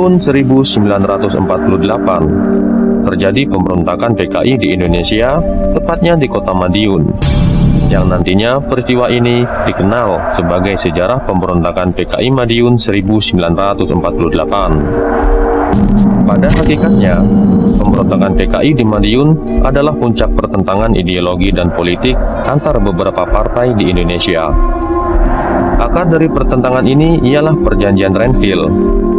tahun 1948, terjadi pemberontakan PKI di Indonesia, tepatnya di kota Madiun, yang nantinya peristiwa ini dikenal sebagai sejarah pemberontakan PKI Madiun 1948. Pada hakikatnya, pemberontakan PKI di Madiun adalah puncak pertentangan ideologi dan politik antar beberapa partai di Indonesia. Akar dari pertentangan ini ialah Perjanjian Renville,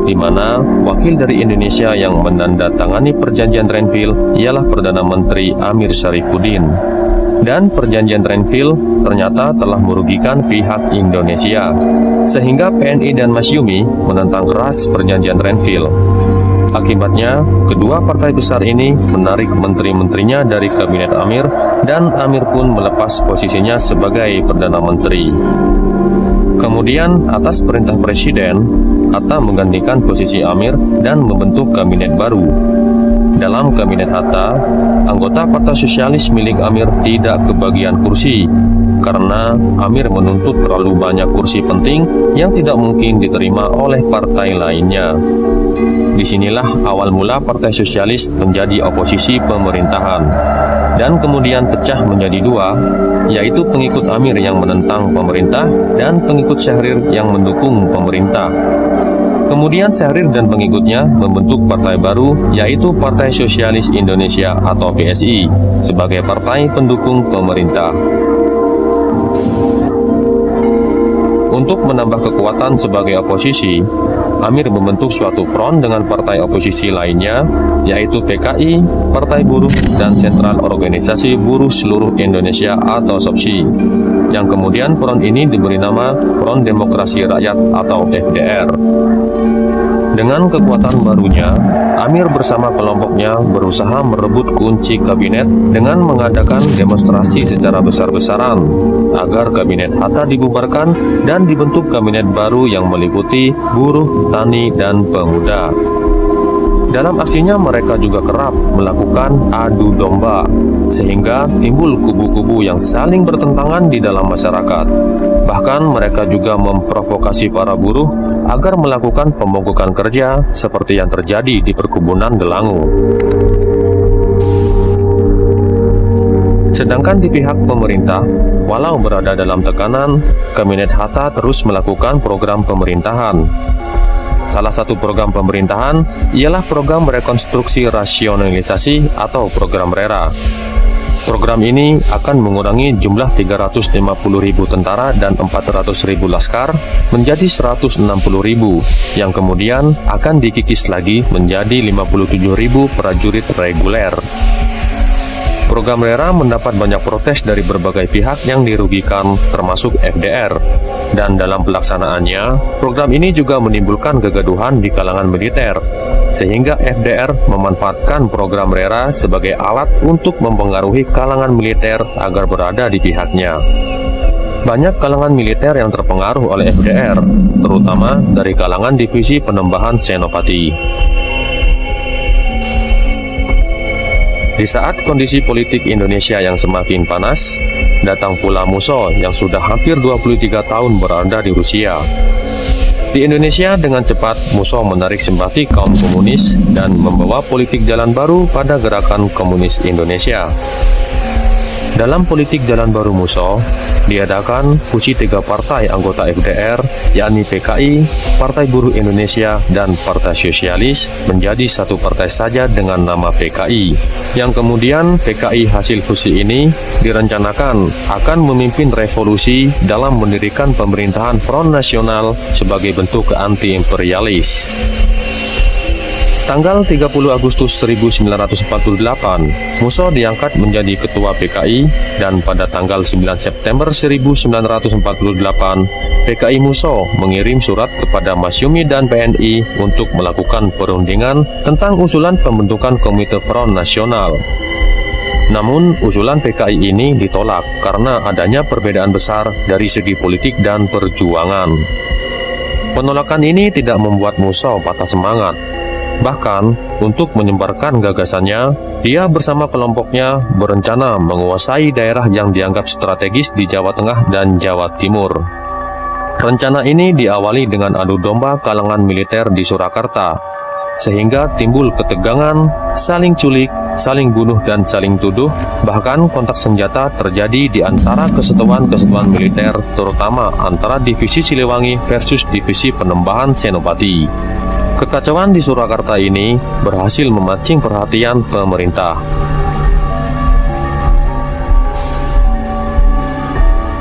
di mana wakil dari Indonesia yang menandatangani Perjanjian Renville ialah Perdana Menteri Amir Syarifuddin. Dan Perjanjian Renville ternyata telah merugikan pihak Indonesia, sehingga PNI dan Masyumi menentang keras Perjanjian Renville. Akibatnya, kedua partai besar ini menarik menteri-menterinya dari kabinet Amir, dan Amir pun melepas posisinya sebagai Perdana Menteri. Kemudian, atas perintah Presiden, Hatta menggantikan posisi Amir dan membentuk kabinet baru. Dalam kabinet Hatta, anggota Partai Sosialis milik Amir tidak kebagian kursi, karena Amir menuntut terlalu banyak kursi penting yang tidak mungkin diterima oleh partai lainnya. Disinilah awal mula Partai Sosialis menjadi oposisi pemerintahan, dan kemudian pecah menjadi dua, yaitu pengikut Amir yang menentang pemerintah dan pengikut Syahrir yang mendukung pemerintah. Kemudian Syahrir dan pengikutnya membentuk partai baru, yaitu Partai Sosialis Indonesia atau PSI, sebagai partai pendukung pemerintah. Untuk menambah kekuatan sebagai oposisi, Amir membentuk suatu front dengan partai oposisi lainnya, yaitu PKI, Partai Buruh, dan Sentral Organisasi Buruh Seluruh Indonesia atau SOPSI, yang kemudian front ini diberi nama Front Demokrasi Rakyat atau FDR. Dengan kekuatan barunya, Amir bersama kelompoknya berusaha merebut kunci kabinet dengan mengadakan demonstrasi secara besar-besaran agar kabinet Hatta dibubarkan dan dibentuk kabinet baru yang meliputi buruh, tani, dan pemuda. Dalam aksinya mereka juga kerap melakukan adu domba, sehingga timbul kubu-kubu yang saling bertentangan di dalam masyarakat. Bahkan mereka juga memprovokasi para buruh agar melakukan pemogokan kerja seperti yang terjadi di perkebunan Delangu. Sedangkan di pihak pemerintah, walau berada dalam tekanan, kabinet Hatta terus melakukan program pemerintahan. Salah satu program pemerintahan ialah program rekonstruksi rasionalisasi atau program RERA. Program ini akan mengurangi jumlah 350.000 tentara dan 400.000 laskar menjadi 160.000, yang kemudian akan dikikis lagi menjadi 57.000 prajurit reguler. Program RERA mendapat banyak protes dari berbagai pihak yang dirugikan, termasuk FDR. Dan dalam pelaksanaannya, program ini juga menimbulkan kegaduhan di kalangan militer, sehingga FDR memanfaatkan program RERA sebagai alat untuk mempengaruhi kalangan militer agar berada di pihaknya. Banyak kalangan militer yang terpengaruh oleh FDR, terutama dari kalangan divisi penembahan Senopati. Di saat kondisi politik Indonesia yang semakin panas, datang pula Musso yang sudah hampir 23 tahun berada di Rusia. Di Indonesia dengan cepat Musso menarik simpati kaum komunis dan membawa politik jalan baru pada gerakan komunis Indonesia. Dalam politik jalan baru Musso, diadakan fusi 3 partai anggota FDR, yakni PKI, Partai Buruh Indonesia, dan Partai Sosialis menjadi satu partai saja dengan nama PKI, yang kemudian PKI hasil fusi ini direncanakan akan memimpin revolusi dalam mendirikan pemerintahan Front Nasional sebagai bentuk anti-imperialis. Tanggal 30 Agustus 1948, Musso diangkat menjadi ketua PKI, dan pada tanggal 9 September 1948, PKI Musso mengirim surat kepada Masyumi dan PNI untuk melakukan perundingan tentang usulan pembentukan Komite Front Nasional. Namun, usulan PKI ini ditolak karena adanya perbedaan besar dari segi politik dan perjuangan. Penolakan ini tidak membuat Musso patah semangat. Bahkan, untuk menyebarkan gagasannya, dia bersama kelompoknya berencana menguasai daerah yang dianggap strategis di Jawa Tengah dan Jawa Timur. Rencana ini diawali dengan adu domba kalangan militer di Surakarta. sehingga timbul ketegangan, saling culik, saling bunuh dan saling tuduh, bahkan kontak senjata terjadi di antara kesatuan-kesatuan militer, terutama antara Divisi Siliwangi versus Divisi Penembahan Senopati. Kekacauan di Surakarta ini berhasil memancing perhatian pemerintah.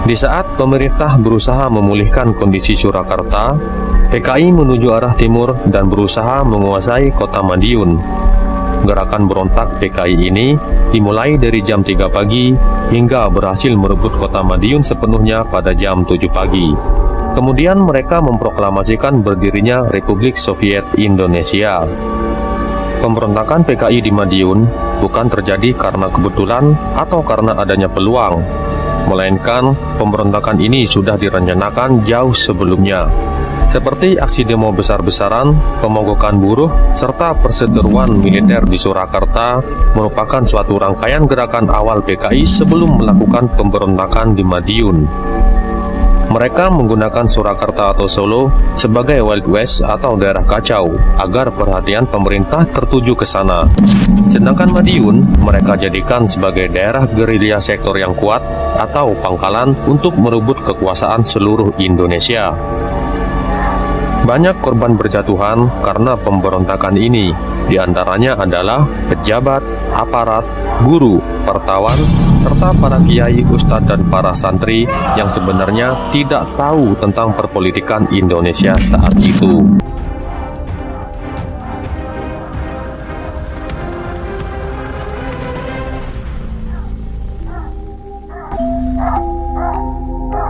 Di saat pemerintah berusaha memulihkan kondisi Surakarta, PKI menuju arah timur dan berusaha menguasai kota Madiun. Gerakan berontak PKI ini dimulai dari jam 3 pagi hingga berhasil merebut kota Madiun sepenuhnya pada jam 7 pagi. Kemudian mereka memproklamasikan berdirinya Republik Soviet Indonesia. Pemberontakan PKI di Madiun bukan terjadi karena kebetulan atau karena adanya peluang, melainkan pemberontakan ini sudah direncanakan jauh sebelumnya. Seperti aksi demo besar-besaran, pemogokan buruh, serta perseteruan militer di Surakarta merupakan suatu rangkaian gerakan awal PKI sebelum melakukan pemberontakan di Madiun. Mereka menggunakan Surakarta atau Solo sebagai Wild West atau daerah kacau agar perhatian pemerintah tertuju ke sana. Sedangkan Madiun mereka jadikan sebagai daerah gerilya sektor yang kuat atau pangkalan untuk merebut kekuasaan seluruh Indonesia. Banyak korban berjatuhan karena pemberontakan ini, diantaranya adalah pejabat, aparat, guru, wartawan, serta para kiai, ustadz, dan para santri yang sebenarnya tidak tahu tentang perpolitikan Indonesia saat itu.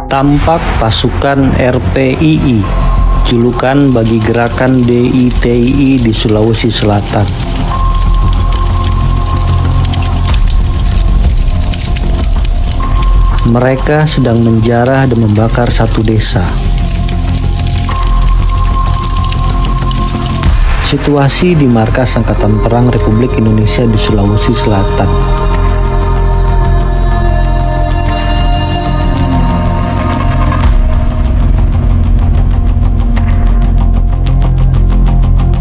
Tampak pasukan RPII, julukan bagi gerakan DITII di Sulawesi Selatan. Mereka sedang menjarah dan membakar satu desa. Situasi di markas Angkatan Perang Republik Indonesia di Sulawesi Selatan.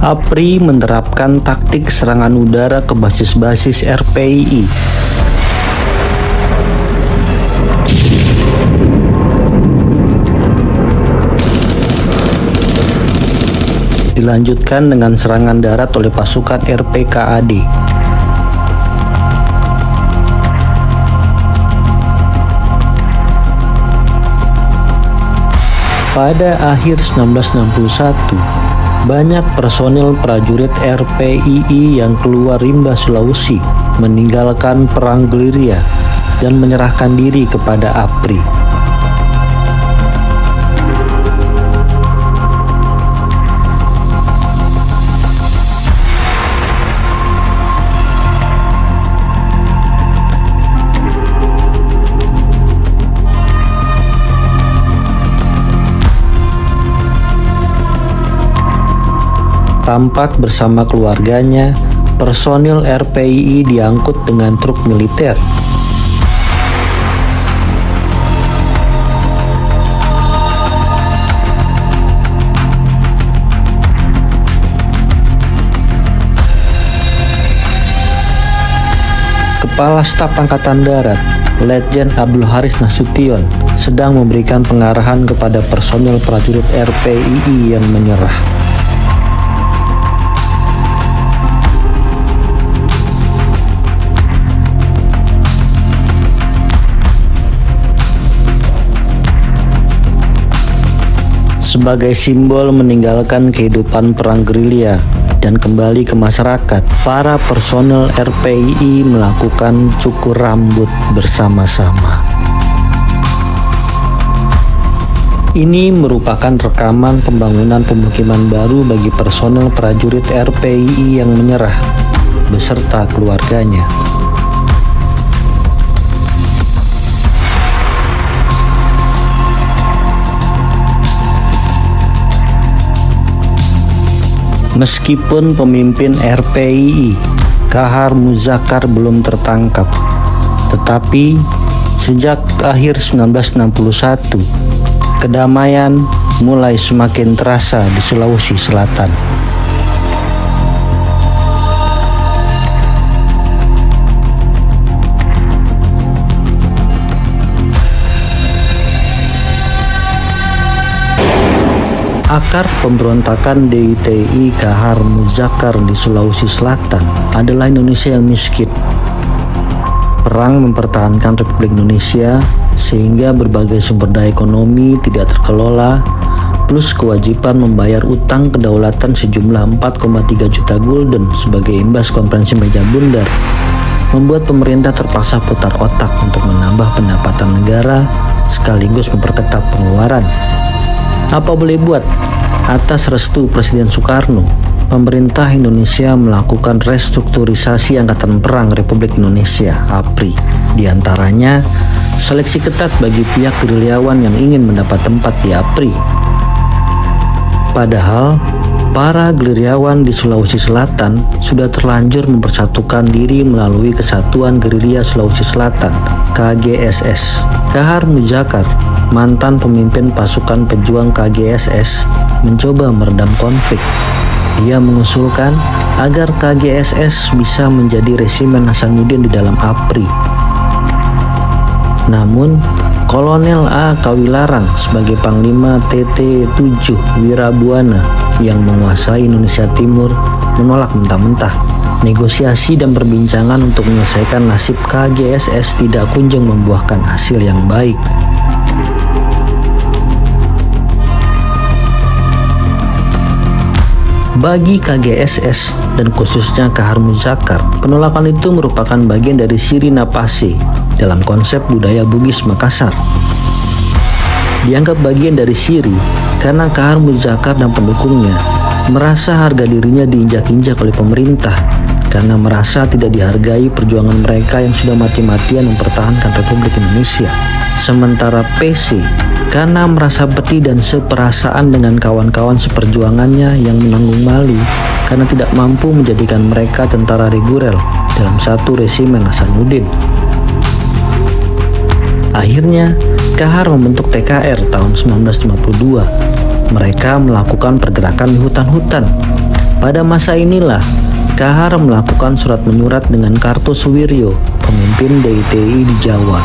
APRI menerapkan taktik serangan udara ke basis-basis RPII. Dilanjutkan dengan serangan darat oleh pasukan RPKAD. Pada akhir 1961, banyak personil prajurit RPII yang keluar rimba Sulawesi meninggalkan perang gerilya dan menyerahkan diri kepada APRI. Tampak bersama keluarganya, personil RPII diangkut dengan truk militer. Kepala Staf Angkatan Darat, Letjen Abdul Haris Nasution, sedang memberikan pengarahan kepada personil prajurit RPII yang menyerah. Sebagai simbol meninggalkan kehidupan perang gerilya dan kembali ke masyarakat, para personel RPII melakukan cukur rambut bersama-sama. Ini merupakan rekaman pembangunan pemukiman baru bagi personel prajurit RPII yang menyerah beserta keluarganya. Meskipun pemimpin RPII, Kahar Muzakkar belum tertangkap, tetapi sejak akhir 1961, kedamaian mulai semakin terasa di Sulawesi Selatan. Akar pemberontakan DITI Kahar Muzakkar di Sulawesi Selatan adalah Indonesia yang miskin. Perang mempertahankan Republik Indonesia sehingga berbagai sumber daya ekonomi tidak terkelola, plus kewajiban membayar utang kedaulatan sejumlah 4,3 juta gulden sebagai imbas konferensi meja bundar, membuat pemerintah terpaksa putar otak untuk menambah pendapatan negara sekaligus memperketat pengeluaran. Apa boleh buat, atas restu Presiden Soekarno, pemerintah Indonesia melakukan restrukturisasi Angkatan Perang Republik Indonesia (APRI). Di antaranya, seleksi ketat bagi pihak gerilyawan yang ingin mendapat tempat di APRI. Padahal, para gerilyawan di Sulawesi Selatan sudah terlanjur mempersatukan diri melalui Kesatuan Gerilya Sulawesi Selatan (KGSS). Kahar Muzakkar, mantan pemimpin pasukan pejuang KGSS, mencoba meredam konflik. Dia mengusulkan agar KGSS bisa menjadi resimen Hasanuddin di dalam APRI. Namun, Kolonel A. Kawilarang sebagai Panglima TT-7 Wirabuana yang menguasai Indonesia Timur menolak mentah-mentah. Negosiasi dan perbincangan untuk menyelesaikan nasib KGSS tidak kunjung membuahkan hasil yang baik. Bagi KGSS dan khususnya Kahar Muzakkar, penolakan itu merupakan bagian dari Siri Napase dalam konsep budaya Bugis Makassar. Dianggap bagian dari Siri karena Kahar Muzakkar dan pendukungnya merasa harga dirinya diinjak-injak oleh pemerintah karena merasa tidak dihargai perjuangan mereka yang sudah mati-matian mempertahankan Republik Indonesia. Sementara PC karena merasa beti dan seperasaan dengan kawan-kawan seperjuangannya yang menanggung malu karena tidak mampu menjadikan mereka tentara reguler dalam satu resimen Hasanuddin. Akhirnya, Kahar membentuk TKR tahun 1952. Mereka melakukan pergerakan di hutan-hutan. Pada masa inilah, Kahar melakukan surat menyurat dengan Kartosuwiryo, pemimpin DITI di Jawa.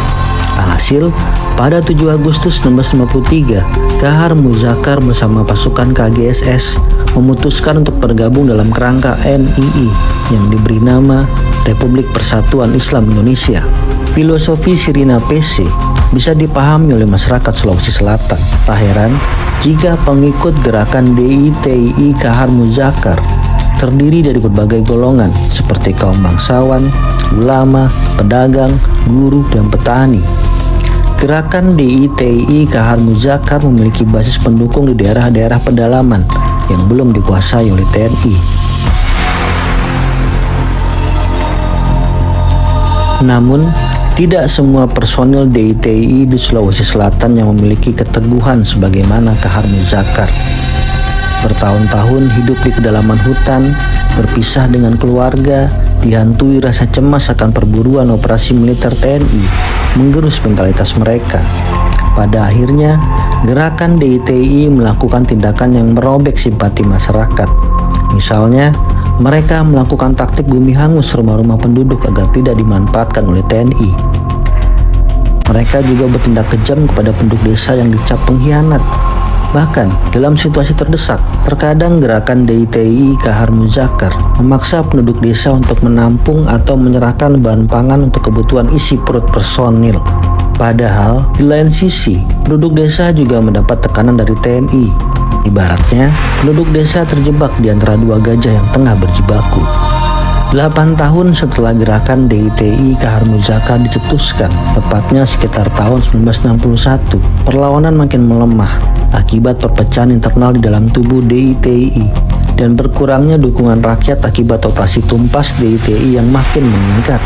Alhasil, pada 7 Agustus 1953, Kahar Muzakkar bersama pasukan KGSS memutuskan untuk bergabung dalam kerangka NII yang diberi nama Republik Persatuan Islam Indonesia. Filosofi Siri Napase bisa dipahami oleh masyarakat Sulawesi Selatan. Tak heran jika pengikut gerakan DITI Kahar Muzakkar terdiri dari berbagai golongan seperti kaum bangsawan, ulama, pedagang, guru, dan petani. Gerakan DITI Kahar Muzakkar memiliki basis pendukung di daerah-daerah pedalaman yang belum dikuasai oleh TNI. Namun, tidak semua personil DITI di Sulawesi Selatan yang memiliki keteguhan sebagaimana Kahar Muzakkar. Bertahun-tahun hidup di kedalaman hutan, berpisah dengan keluarga, dihantui rasa cemas akan perburuan operasi militer TNI, menggerus mentalitas mereka. Pada akhirnya, gerakan DITI melakukan tindakan yang merobek simpati masyarakat. Misalnya, mereka melakukan taktik bumi hangus rumah-rumah penduduk agar tidak dimanfaatkan oleh TNI. Mereka juga bertindak kejam kepada penduduk desa yang dicap pengkhianat. Bahkan, dalam situasi terdesak, terkadang gerakan DITI Kahar Muzakkar memaksa penduduk desa untuk menampung atau menyerahkan bahan pangan untuk kebutuhan isi perut personil. Padahal, di lain sisi, penduduk desa juga mendapat tekanan dari TNI. Ibaratnya, penduduk desa terjebak di antara dua gajah yang tengah berjibaku. 8 tahun setelah gerakan DITI Kahar Muzakkar dicetuskan, tepatnya sekitar tahun 1961, perlawanan makin melemah akibat perpecahan internal di dalam tubuh DITI dan berkurangnya dukungan rakyat akibat operasi tumpas DITI yang makin meningkat.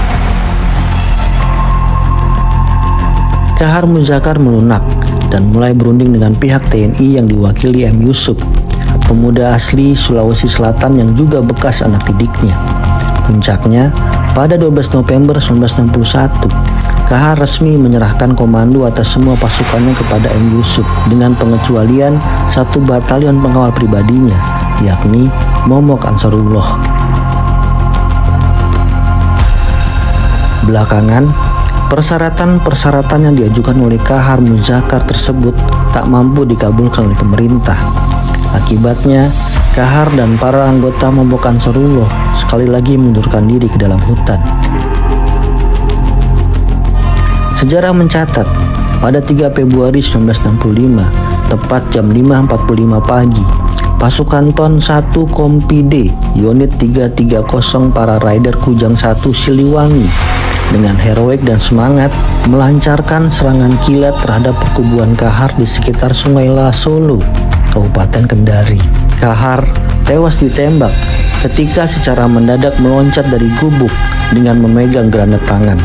Kahar Muzakkar melunak dan mulai berunding dengan pihak TNI yang diwakili M. Yusuf, pemuda asli Sulawesi Selatan yang juga bekas anak didiknya. Puncaknya, pada 12 November 1961, Kahar resmi menyerahkan komando atas semua pasukannya kepada M. Yusuf dengan pengecualian satu batalion pengawal pribadinya, yakni Momok Ansarullah. Belakangan, persyaratan-persyaratan yang diajukan oleh Kahar Muzakkar tersebut tak mampu dikabulkan oleh pemerintah. Akibatnya, Kahar dan para anggota Mobokan Sorullo sekali lagi mundurkan diri ke dalam hutan. Sejarah mencatat, pada 3 Februari 1965, tepat jam 5.45 pagi, pasukan Ton 1 Kompi D, unit 330 para Rider Kujang 1 Siliwangi, dengan heroik dan semangat melancarkan serangan kilat terhadap perkubuan Kahar di sekitar Sungai Lasolo, Kabupaten Kendari. Kahar tewas ditembak ketika secara mendadak meloncat dari gubuk dengan memegang granat tangan.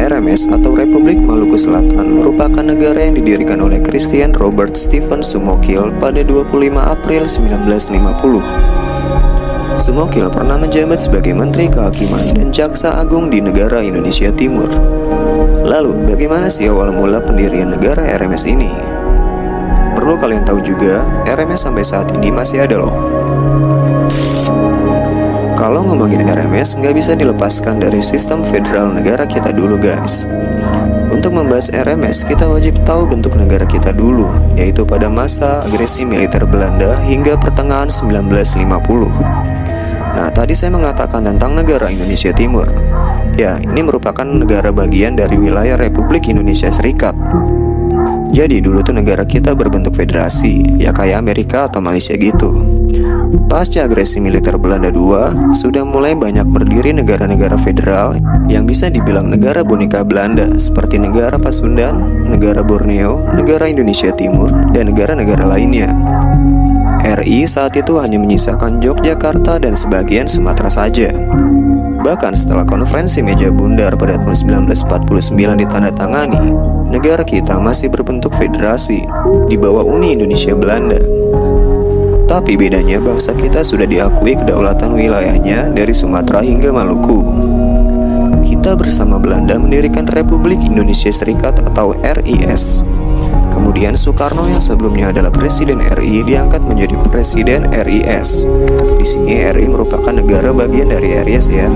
RMS atau Republik Maluku Selatan merupakan negara yang didirikan oleh Christian Robert Stephen Sumokil pada 25 April 1950. Sumokil pernah menjabat sebagai Menteri Kehakiman dan Jaksa Agung di negara Indonesia Timur. Lalu, bagaimana sih awal mula pendirian negara RMS ini? Perlu kalian tahu juga, RMS sampai saat ini masih ada loh. Kalau ngomongin RMS, nggak bisa dilepaskan dari sistem federal negara kita dulu guys. Untuk membahas RMS, kita wajib tahu bentuk negara kita dulu, yaitu pada masa agresi militer Belanda hingga pertengahan 1950. Nah, tadi saya mengatakan tentang negara Indonesia Timur. Ya, ini merupakan negara bagian dari wilayah Republik Indonesia Serikat. Jadi dulu tuh negara kita berbentuk federasi, ya kayak Amerika atau Malaysia gitu. Pasca agresi militer Belanda II, sudah mulai banyak berdiri negara-negara federal yang bisa dibilang negara boneka Belanda, seperti negara Pasundan, negara Borneo, negara Indonesia Timur, dan negara-negara lainnya. RI saat itu hanya menyisakan Yogyakarta dan sebagian Sumatera saja. Bahkan setelah konferensi meja bundar pada tahun 1949 ditandatangani, negara kita masih berbentuk federasi di bawah Uni Indonesia Belanda. Tapi bedanya bangsa kita sudah diakui kedaulatan wilayahnya dari Sumatera hingga Maluku. Kita bersama Belanda mendirikan Republik Indonesia Serikat atau RIS. Kemudian Soekarno yang sebelumnya adalah Presiden RI diangkat menjadi Presiden RIS. Di sini RI merupakan negara bagian dari RIS ya.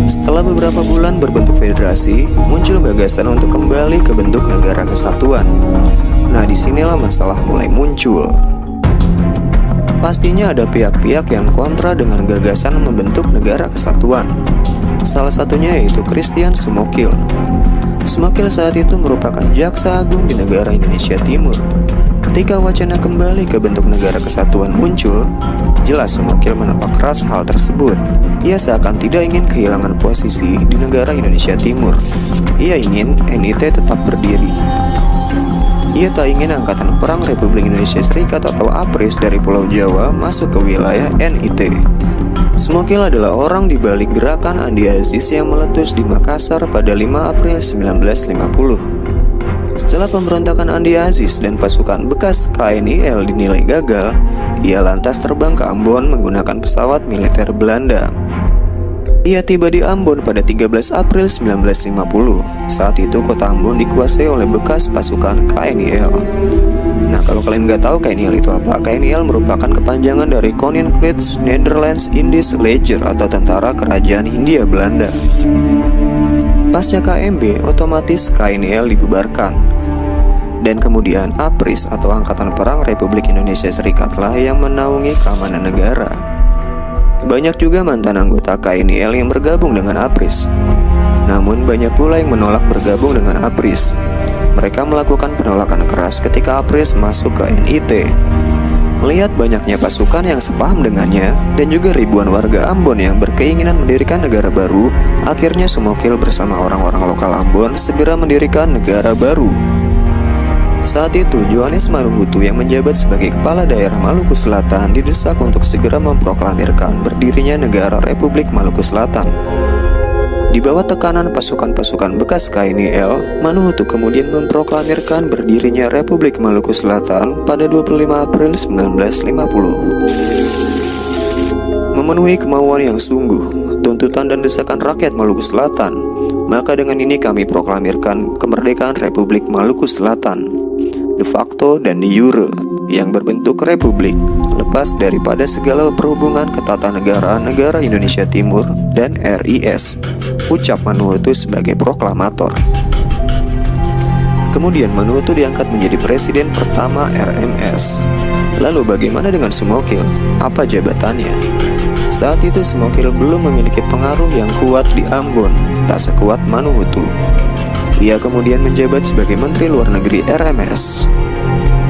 Setelah beberapa bulan berbentuk federasi, muncul gagasan untuk kembali ke bentuk negara kesatuan. Nah, disinilah masalah mulai muncul. Pastinya ada pihak-pihak yang kontra dengan gagasan membentuk negara kesatuan. Salah satunya yaitu Christian Sumokil. Sumokil saat itu merupakan Jaksa Agung di negara Indonesia Timur. Ketika wacana kembali ke bentuk negara kesatuan muncul, jelas Sumokil menolak keras hal tersebut. Ia seakan tidak ingin kehilangan posisi di negara Indonesia Timur. Ia ingin NIT tetap berdiri. Ia tak ingin Angkatan Perang Republik Indonesia Serikat atau APRIS dari Pulau Jawa masuk ke wilayah NIT. Sumokil adalah orang di balik gerakan Andi Aziz yang meletus di Makassar pada 5 April 1950. Setelah pemberontakan Andi Aziz dan pasukan bekas KNIL dinilai gagal, ia lantas terbang ke Ambon menggunakan pesawat militer Belanda. Ia tiba di Ambon pada 13 April 1950. Saat itu kota Ambon dikuasai oleh bekas pasukan KNIL. Nah, kalau kalian nggak tahu KNIL itu apa, KNIL merupakan kepanjangan dari Koninklijke Nederlands Indisch Leger atau Tentara Kerajaan Hindia Belanda. Pasca KMB, otomatis KNIL dibubarkan. Dan kemudian APRIS atau Angkatan Perang Republik Indonesia Serikatlah yang menaungi keamanan negara. Banyak juga mantan anggota KNIL yang bergabung dengan APRIS. Namun banyak pula yang menolak bergabung dengan APRIS. Mereka melakukan penolakan keras ketika APRIS masuk ke NIT. Melihat banyaknya pasukan yang sepaham dengannya dan juga ribuan warga Ambon yang berkeinginan mendirikan negara baru, akhirnya Sumokil bersama orang-orang lokal Ambon segera mendirikan negara baru. Saat itu, Johannes Maluhutu yang menjabat sebagai kepala daerah Maluku Selatan didesak untuk segera memproklamirkan berdirinya negara Republik Maluku Selatan. Di bawah tekanan pasukan-pasukan bekas KNIL, Maluhutu kemudian memproklamirkan berdirinya Republik Maluku Selatan pada 25 April 1950. Memenuhi kemauan yang sungguh, tuntutan dan desakan rakyat Maluku Selatan, maka dengan ini kami proklamirkan kemerdekaan Republik Maluku Selatan. de facto dan de jure, yang berbentuk republik, lepas daripada segala perhubungan ketatanegaraan negara Indonesia Timur dan RIS, ucap Manuhutu sebagai proklamator. Kemudian Manuhutu diangkat menjadi presiden pertama RMS. Lalu bagaimana dengan Sumokil? Apa jabatannya? Saat itu Sumokil belum memiliki pengaruh yang kuat di Ambon, tak sekuat Manuhutu. Ia kemudian menjabat sebagai Menteri Luar Negeri RMS.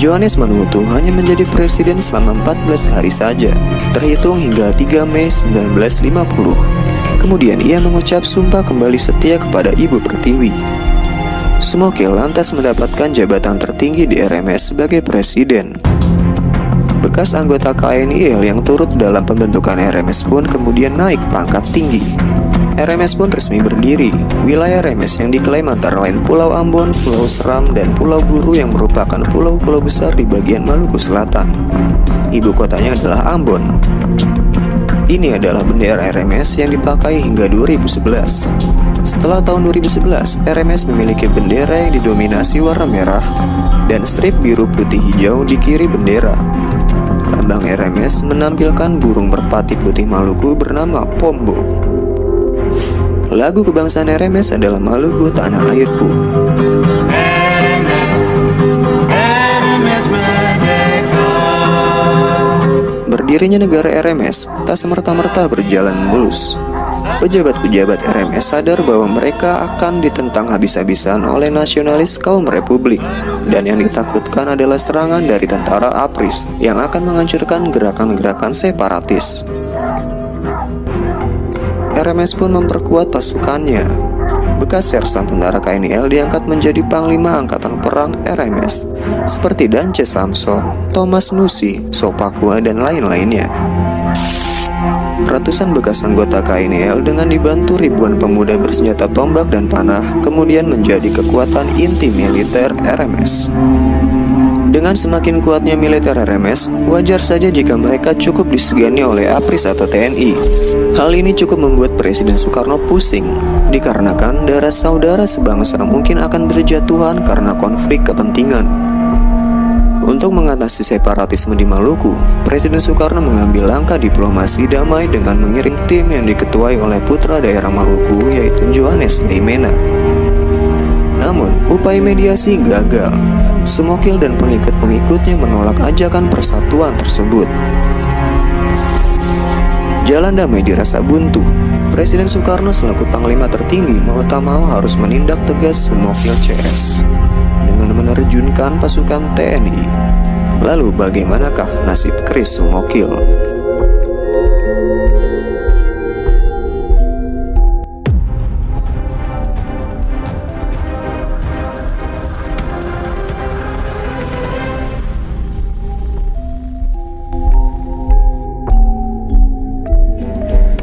Johannes Manuhutu hanya menjadi presiden selama 14 hari saja, terhitung hingga 3 Mei 1950. Kemudian ia mengucap sumpah kembali setia kepada Ibu Pertiwi. Sumokil lantas mendapatkan jabatan tertinggi di RMS sebagai presiden. Bekas anggota KNIL yang turut dalam pembentukan RMS pun kemudian naik pangkat tinggi. RMS pun resmi berdiri. Wilayah RMS yang diklaim antara lain Pulau Ambon, Pulau Seram, dan Pulau Buru yang merupakan pulau-pulau besar di bagian Maluku Selatan. Ibu kotanya adalah Ambon. Ini adalah bendera RMS yang dipakai hingga 2011. Setelah tahun 2011, RMS memiliki bendera yang didominasi warna merah dan strip biru putih hijau di kiri bendera. Lambang RMS menampilkan burung merpati putih Maluku bernama Pombo. Lagu kebangsaan RMS adalah Maluku Tanah Airku. Berdirinya negara RMS tak semerta-merta berjalan mulus. Pejabat-pejabat RMS sadar bahwa mereka akan ditentang habis-habisan oleh nasionalis kaum republik, dan yang ditakutkan adalah serangan dari tentara APRIS yang akan menghancurkan gerakan-gerakan separatis. RMS pun memperkuat pasukannya. Bekas sersan tentara KNIL diangkat menjadi Panglima Angkatan Perang RMS, seperti Dance Samson, Thomas Nusi, Sopakua, dan lain-lainnya. Ratusan bekas anggota KNIL dengan dibantu ribuan pemuda bersenjata tombak dan panah kemudian menjadi kekuatan inti militer RMS. Dengan semakin kuatnya militer RMS, wajar saja jika mereka cukup disegani oleh APRIS atau TNI. Hal ini cukup membuat Presiden Soekarno pusing, dikarenakan darah saudara sebangsa mungkin akan berjatuhan karena konflik kepentingan. Untuk mengatasi separatisme di Maluku, Presiden Soekarno mengambil langkah diplomasi damai dengan mengirim tim yang diketuai oleh putra daerah Maluku yaitu Johannes Leimena. Namun, upaya mediasi gagal. Sumokil dan pengikut-pengikutnya menolak ajakan persatuan tersebut. Jalan damai dirasa buntu. Presiden Soekarno selaku Panglima tertinggi mau tak mau harus menindak tegas Sumokil CS dengan menerjunkan pasukan TNI. Lalu bagaimanakah nasib keris Sumokil?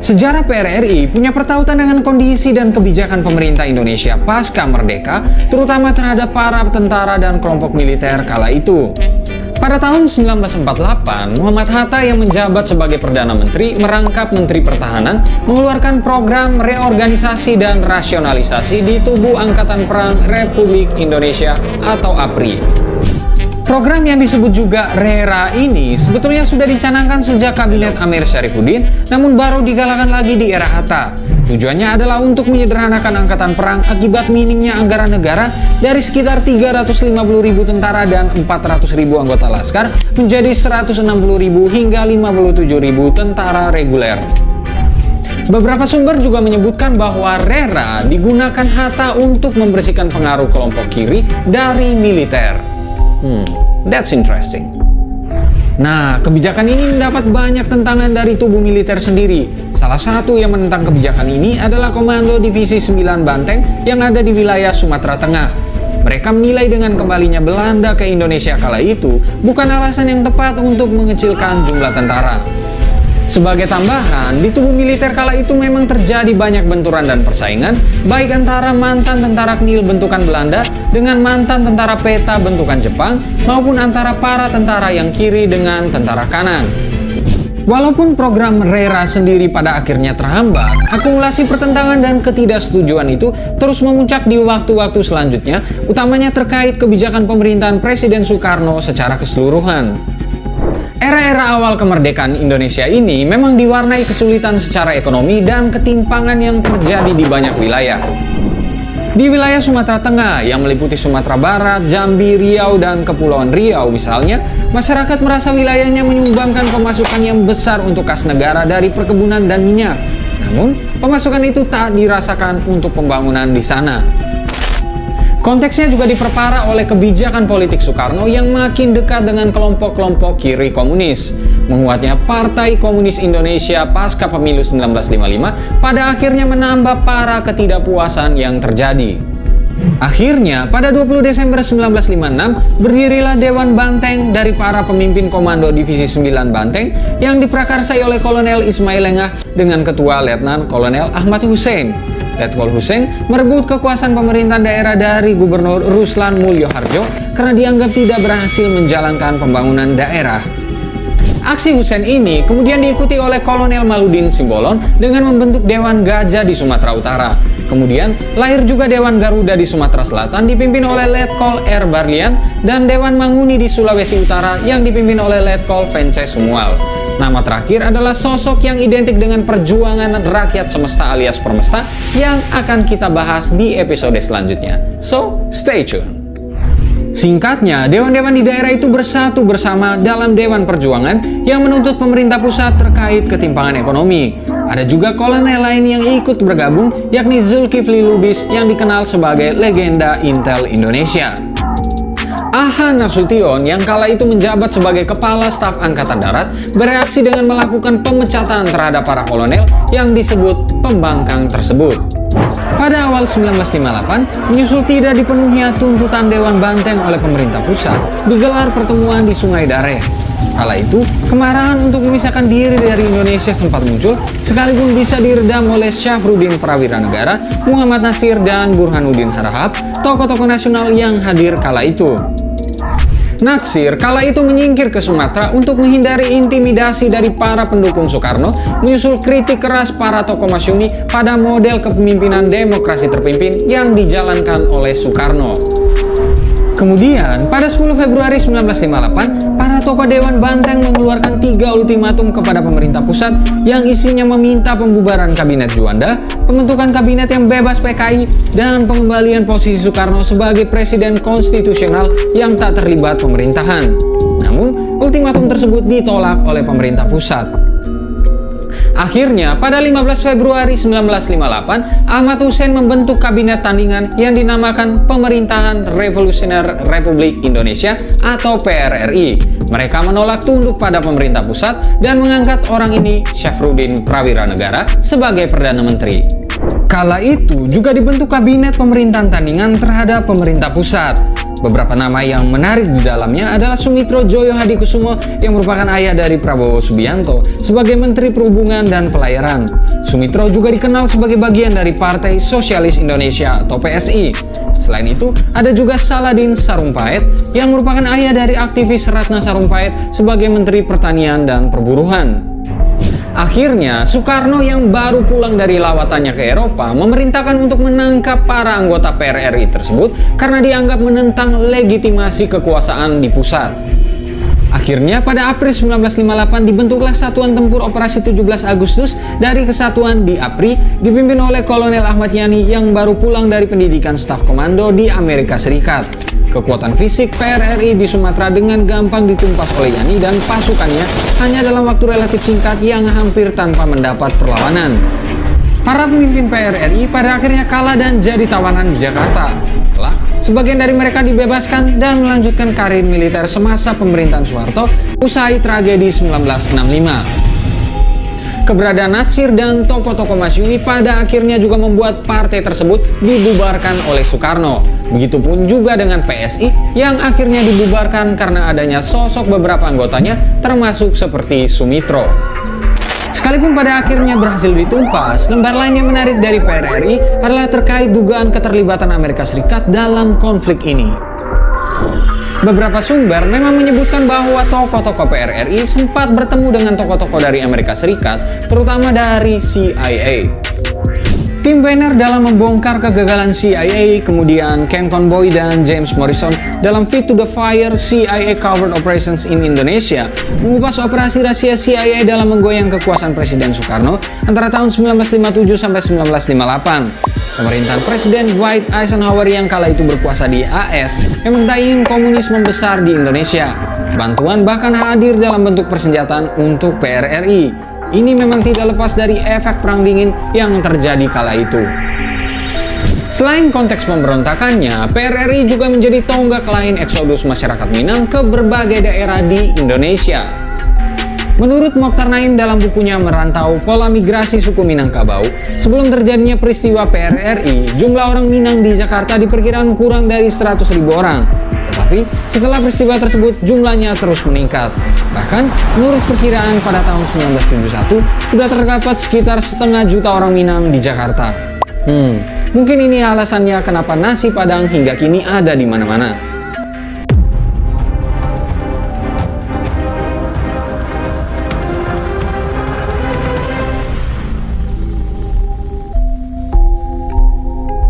Sejarah PRRI punya pertautan dengan kondisi dan kebijakan pemerintah Indonesia pasca merdeka, terutama terhadap para tentara dan kelompok militer kala itu. Pada tahun 1948, Muhammad Hatta yang menjabat sebagai Perdana Menteri merangkap Menteri Pertahanan mengeluarkan program reorganisasi dan rasionalisasi di tubuh Angkatan Perang Republik Indonesia atau APRI. Program yang disebut juga RERA ini sebetulnya sudah dicanangkan sejak Kabinet Amir Syarifuddin, namun baru digalakan lagi di era Hatta. Tujuannya adalah untuk menyederhanakan angkatan perang akibat minimnya anggaran negara dari sekitar 350.000 tentara dan 400.000 anggota laskar menjadi 160.000 hingga 57.000 tentara reguler. Beberapa sumber juga menyebutkan bahwa RERA digunakan Hatta untuk membersihkan pengaruh kelompok kiri dari militer. That's interesting. Nah, kebijakan ini mendapat banyak tentangan dari tubuh militer sendiri. Salah satu yang menentang kebijakan ini adalah Komando Divisi 9 Banteng yang ada di wilayah Sumatera Tengah. Mereka menilai dengan kembalinya Belanda ke Indonesia kala itu bukan alasan yang tepat untuk mengecilkan jumlah tentara. Sebagai tambahan, di tubuh militer kala itu memang terjadi banyak benturan dan persaingan, baik antara mantan tentara KNIL bentukan Belanda dengan mantan tentara PETA bentukan Jepang, maupun antara para tentara yang kiri dengan tentara kanan. Walaupun program RERA sendiri pada akhirnya terhambat, akumulasi pertentangan dan ketidaksetujuan itu terus memuncak di waktu-waktu selanjutnya, utamanya terkait kebijakan pemerintahan Presiden Soekarno secara keseluruhan. Era-era awal kemerdekaan Indonesia ini memang diwarnai kesulitan secara ekonomi dan ketimpangan yang terjadi di banyak wilayah. Di wilayah Sumatera Tengah yang meliputi Sumatera Barat, Jambi, Riau, dan Kepulauan Riau misalnya, masyarakat merasa wilayahnya menyumbangkan pemasukan yang besar untuk kas negara dari perkebunan dan minyak. Namun, pemasukan itu tak dirasakan untuk pembangunan di sana. Konteksnya juga diperparah oleh kebijakan politik Soekarno yang makin dekat dengan kelompok-kelompok kiri komunis. Menguatnya Partai Komunis Indonesia pasca pemilu 1955 pada akhirnya menambah para ketidakpuasan yang terjadi. Akhirnya, pada 20 Desember 1956, berdirilah Dewan Banteng dari para pemimpin Komando Divisi 9 Banteng yang diprakarsai oleh Kolonel Ismail Lengah dengan Ketua Letnan Kolonel Ahmad Hussein. Letkol Hussein merebut kekuasaan pemerintahan daerah dari Gubernur Ruslan Mulyoharjo karena dianggap tidak berhasil menjalankan pembangunan daerah. Aksi Hussein ini kemudian diikuti oleh Kolonel Maludin Simbolon dengan membentuk Dewan Gajah di Sumatera Utara. Kemudian lahir juga Dewan Garuda di Sumatera Selatan dipimpin oleh Letkol R. Barlian dan Dewan Manguni di Sulawesi Utara yang dipimpin oleh Letkol Vence Sumual. Nama terakhir adalah sosok yang identik dengan perjuangan rakyat semesta alias Permesta yang akan kita bahas di episode selanjutnya. So, stay tune. Singkatnya, dewan-dewan di daerah itu bersatu bersama dalam Dewan Perjuangan yang menuntut pemerintah pusat terkait ketimpangan ekonomi. Ada juga kolonel lain yang ikut bergabung, yakni Zulkifli Lubis yang dikenal sebagai legenda Intel Indonesia. Aha Nasution yang kala itu menjabat sebagai Kepala Staf Angkatan Darat bereaksi dengan melakukan pemecatan terhadap para kolonel yang disebut pembangkang tersebut. Pada awal 1958, menyusul tidak dipenuhinya tuntutan Dewan Banteng oleh pemerintah pusat, digelar pertemuan di Sungai Dareh. Kala itu, kemarahan untuk memisahkan diri dari Indonesia sempat muncul, sekalipun bisa diredam oleh Syafruddin Prawira Negara, Muhammad Nasir, dan Burhanuddin Harahap, tokoh-tokoh nasional yang hadir kala itu. Natsir kala itu menyingkir ke Sumatera untuk menghindari intimidasi dari para pendukung Soekarno, menyusul kritik keras para tokoh masyumi pada model kepemimpinan demokrasi terpimpin yang dijalankan oleh Soekarno. Kemudian, pada 10 Februari 1958, para tokoh Dewan Banteng mengeluarkan 3 ultimatum kepada pemerintah pusat yang isinya meminta pembubaran Kabinet Juanda, pembentukan kabinet yang bebas PKI, dan pengembalian posisi Soekarno sebagai presiden konstitusional yang tak terlibat pemerintahan. Namun, ultimatum tersebut ditolak oleh pemerintah pusat. Akhirnya, pada 15 Februari 1958, Ahmad Hussein membentuk kabinet tandingan yang dinamakan Pemerintahan Revolusioner Republik Indonesia atau PRRI. Mereka menolak tunduk pada pemerintah pusat dan mengangkat orang ini, Syafruddin Prawira Negara, sebagai Perdana Menteri. Kala itu juga dibentuk kabinet pemerintahan tandingan terhadap pemerintah pusat. Beberapa nama yang menarik di dalamnya adalah Sumitro Joyo Hadikusumo yang merupakan ayah dari Prabowo Subianto sebagai Menteri Perhubungan dan Pelayaran. Sumitro juga dikenal sebagai bagian dari Partai Sosialis Indonesia atau PSI. Selain itu, ada juga Saladin Sarumpait yang merupakan ayah dari aktivis Ratna Sarumpait sebagai Menteri Pertanian dan Perburuan. Akhirnya, Soekarno yang baru pulang dari lawatannya ke Eropa memerintahkan untuk menangkap para anggota PRRI tersebut karena dianggap menentang legitimasi kekuasaan di pusat. Akhirnya, pada April 1958 dibentuklah Satuan Tempur Operasi 17 Agustus dari Kesatuan di APRI dipimpin oleh Kolonel Ahmad Yani yang baru pulang dari pendidikan staf komando di Amerika Serikat. Kekuatan fisik PRRI di Sumatera dengan gampang ditumpas oleh Yani dan pasukannya hanya dalam waktu relatif singkat yang hampir tanpa mendapat perlawanan. Para pemimpin PRRI pada akhirnya kalah dan jadi tawanan di Jakarta. Setelah sebagian dari mereka dibebaskan dan melanjutkan karir militer semasa pemerintahan Soeharto usai tragedi 1965. Keberadaan Natsir dan tokoh-tokoh masyumi pada akhirnya juga membuat partai tersebut dibubarkan oleh Soekarno. Begitupun juga dengan PSI yang akhirnya dibubarkan karena adanya sosok beberapa anggotanya termasuk seperti Sumitro. Sekalipun pada akhirnya berhasil ditumpas, lembar lain yang menarik dari PRRI adalah terkait dugaan keterlibatan Amerika Serikat dalam konflik ini. Beberapa sumber memang menyebutkan bahwa tokoh-tokoh PRRI sempat bertemu dengan tokoh-tokoh dari Amerika Serikat, terutama dari CIA. Tim Weiner dalam membongkar kegagalan CIA, kemudian Ken Conboy dan James Morrison dalam Fit to the Fire CIA Covert Operations in Indonesia mengupas operasi rahasia CIA dalam menggoyang kekuasaan Presiden Soekarno antara tahun 1957 sampai 1958. Pemerintahan Presiden Dwight Eisenhower yang kala itu berkuasa di AS memang tak ingin komunisme besar di Indonesia. Bantuan bahkan hadir dalam bentuk persenjataan untuk PRRI. Ini memang tidak lepas dari efek perang dingin yang terjadi kala itu. Selain konteks pemberontakannya, PRRI juga menjadi tonggak lain eksodus masyarakat Minang ke berbagai daerah di Indonesia. Menurut Mokhtar Naim dalam bukunya Merantau Pola Migrasi Suku Minangkabau, sebelum terjadinya peristiwa PRRI, jumlah orang Minang di Jakarta diperkirakan kurang dari 100.000 orang. Tetapi setelah peristiwa tersebut jumlahnya terus meningkat. Bahkan menurut perkiraan pada tahun 1971 sudah terdapat sekitar 500.000 orang Minang di Jakarta. Mungkin ini alasannya kenapa nasi Padang hingga kini ada di mana-mana.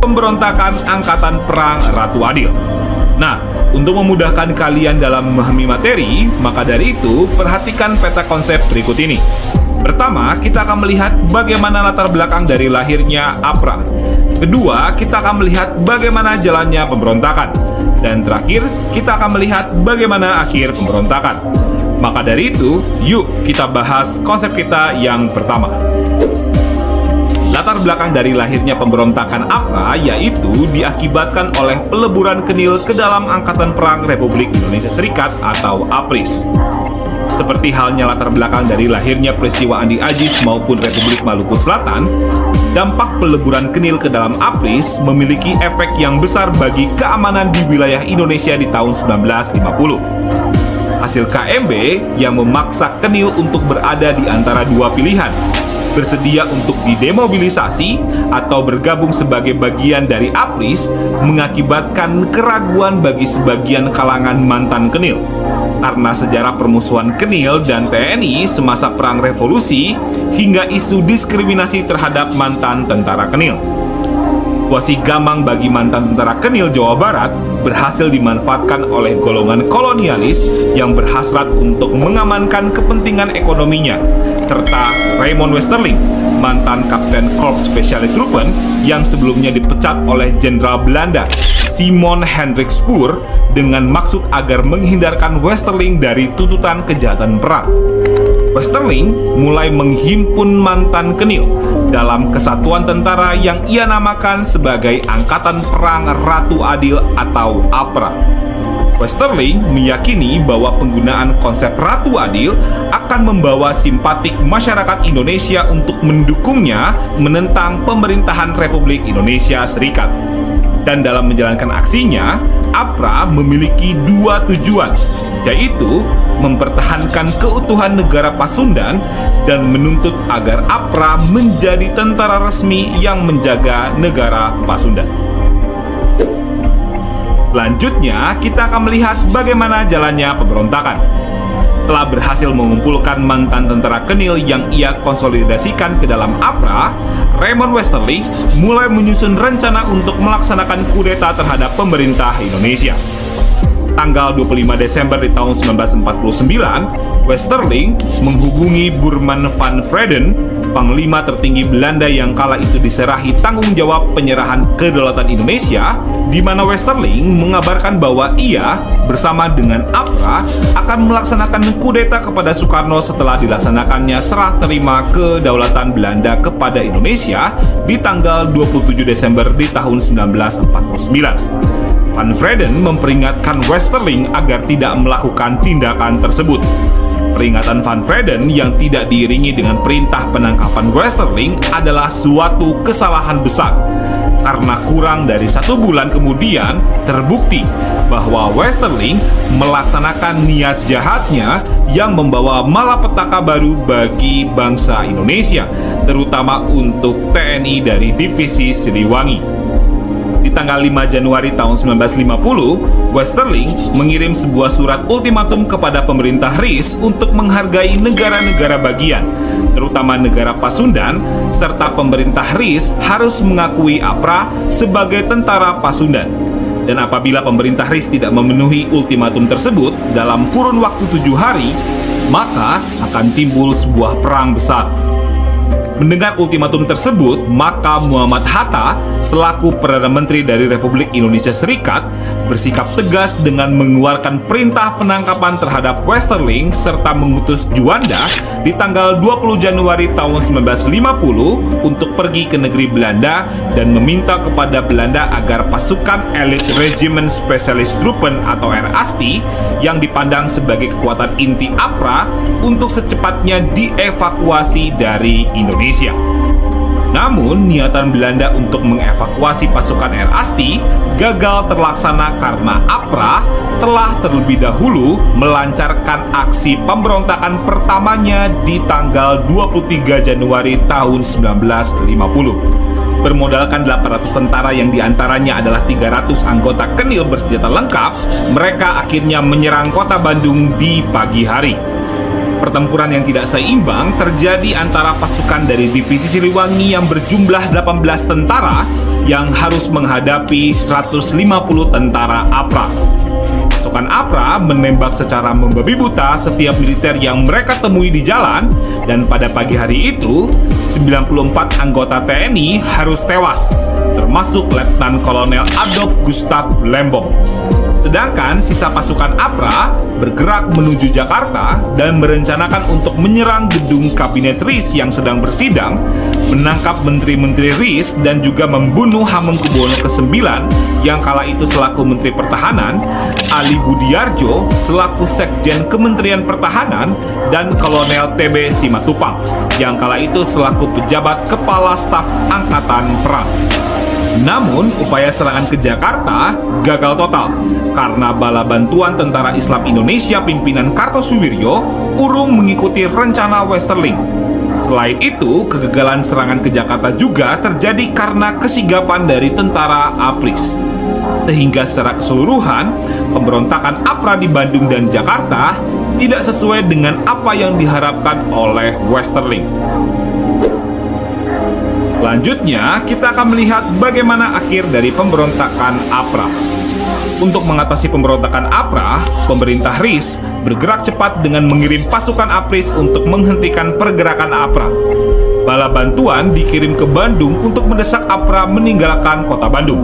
Pemberontakan Angkatan Perang Ratu Adil. Nah, untuk memudahkan kalian dalam memahami materi, maka dari itu perhatikan peta konsep berikut ini. Pertama, kita akan melihat bagaimana latar belakang dari lahirnya APRA. Kedua, kita akan melihat bagaimana jalannya pemberontakan. Dan terakhir, kita akan melihat bagaimana akhir pemberontakan. Maka dari itu, yuk kita bahas konsep kita yang pertama. Latar belakang dari lahirnya pemberontakan APRA yaitu diakibatkan oleh peleburan Kenil ke dalam Angkatan Perang Republik Indonesia Serikat atau APRIS. Seperti halnya latar belakang dari lahirnya peristiwa Andi Ajis maupun Republik Maluku Selatan, dampak peleburan Kenil ke dalam APRIS memiliki efek yang besar bagi keamanan di wilayah Indonesia di tahun 1950. Hasil KMB yang memaksa Kenil untuk berada di antara dua pilihan, bersedia untuk didemobilisasi atau bergabung sebagai bagian dari APRIS, mengakibatkan keraguan bagi sebagian kalangan mantan Kenil. Karena sejarah permusuhan Kenil dan TNI semasa Perang Revolusi hingga isu diskriminasi terhadap mantan tentara Kenil. Situasi gamang bagi mantan tentara Kenil Jawa Barat berhasil dimanfaatkan oleh golongan kolonialis yang berhasrat untuk mengamankan kepentingan ekonominya, serta Raymond Westerling, mantan Kapten Korps Specialtruppen yang sebelumnya dipecat oleh Jenderal Belanda Simon Hendrik Spoor dengan maksud agar menghindarkan Westerling dari tuntutan kejahatan perang. Westerling mulai menghimpun mantan Kenil dalam kesatuan tentara yang ia namakan sebagai Angkatan Perang Ratu Adil atau APRA. Westerling meyakini bahwa penggunaan konsep Ratu Adil akan membawa simpatik masyarakat Indonesia untuk mendukungnya menentang pemerintahan Republik Indonesia Serikat. Dan dalam menjalankan aksinya, APRA memiliki dua tujuan, yaitu mempertahankan keutuhan negara Pasundan dan menuntut agar APRA menjadi tentara resmi yang menjaga negara Pasundan. Selanjutnya, kita akan melihat bagaimana jalannya pemberontakan. Setelah berhasil mengumpulkan mantan tentara Kenil yang ia konsolidasikan ke dalam APRA, Raymond Westerling mulai menyusun rencana untuk melaksanakan kudeta terhadap pemerintah Indonesia. Tanggal 25 Desember di tahun 1949, Westerling menghubungi Burman van Vreden, Panglima tertinggi Belanda yang kala itu diserahi tanggung jawab penyerahan kedaulatan Indonesia, di mana Westerling mengabarkan bahwa ia bersama dengan APRA akan melaksanakan kudeta kepada Soekarno setelah dilaksanakannya serah terima kedaulatan Belanda kepada Indonesia di tanggal 27 Desember di tahun 1949. Van Vreden memperingatkan Westerling agar tidak melakukan tindakan tersebut. Peringatan Van Vreden yang tidak diiringi dengan perintah penangkapan Westerling adalah suatu kesalahan besar, karena kurang dari 1 bulan kemudian terbukti bahwa Westerling melaksanakan niat jahatnya yang membawa malapetaka baru bagi bangsa Indonesia, terutama untuk TNI dari Divisi Siliwangi. Di tanggal 5 Januari tahun 1950, Westerling mengirim sebuah surat ultimatum kepada pemerintah RIS untuk menghargai negara-negara bagian, terutama negara Pasundan, serta pemerintah RIS harus mengakui APRA sebagai tentara Pasundan. Dan apabila pemerintah RIS tidak memenuhi ultimatum tersebut dalam kurun waktu 7 hari, maka akan timbul sebuah perang besar. Mendengar ultimatum tersebut, maka Muhammad Hatta selaku Perdana Menteri dari Republik Indonesia Serikat bersikap tegas dengan mengeluarkan perintah penangkapan terhadap Westerling serta mengutus Juanda di tanggal 20 Januari tahun 1950 untuk pergi ke negeri Belanda dan meminta kepada Belanda agar pasukan elit Regiment Specialistroepen atau RASTI yang dipandang sebagai kekuatan inti APRA untuk secepatnya dievakuasi dari Indonesia. Namun, niatan Belanda untuk mengevakuasi pasukan RASTI gagal terlaksana karena APRA telah terlebih dahulu melancarkan aksi pemberontakan pertamanya di tanggal 23 Januari tahun 1950. Bermodalkan 800 tentara yang diantaranya adalah 300 anggota Kenil bersenjata lengkap, mereka akhirnya menyerang kota Bandung di pagi hari. Pertempuran yang tidak seimbang terjadi antara pasukan dari Divisi Siliwangi yang berjumlah 18 tentara yang harus menghadapi 150 tentara APRA. Pasukan APRA menembak secara membabi buta setiap militer yang mereka temui di jalan, dan pada pagi hari itu 94 anggota TNI harus tewas, termasuk Letnan Kolonel Adolf Gustav Lembong. Sedangkan sisa pasukan APRA bergerak menuju Jakarta dan merencanakan untuk menyerang gedung Kabinet RIS yang sedang bersidang, menangkap menteri-menteri RIS dan juga membunuh Hamengkubuwono ke-9 yang kala itu selaku Menteri Pertahanan, Ali Budiarjo selaku Sekjen Kementerian Pertahanan, dan Kolonel TB Simatupang yang kala itu selaku pejabat Kepala Staf Angkatan Perang. Namun, upaya serangan ke Jakarta gagal total karena bala bantuan Tentara Islam Indonesia pimpinan Kartosuwiryo urung mengikuti rencana Westerling. Selain itu, kegagalan serangan ke Jakarta juga terjadi karena kesigapan dari tentara APRIS. Sehingga secara keseluruhan, pemberontakan APRA di Bandung dan Jakarta tidak sesuai dengan apa yang diharapkan oleh Westerling. Selanjutnya, kita akan melihat bagaimana akhir dari pemberontakan APRA. Untuk mengatasi pemberontakan APRA, pemerintah RIS bergerak cepat dengan mengirim pasukan APRIS untuk menghentikan pergerakan APRA. Bala bantuan dikirim ke Bandung untuk mendesak APRA meninggalkan kota Bandung.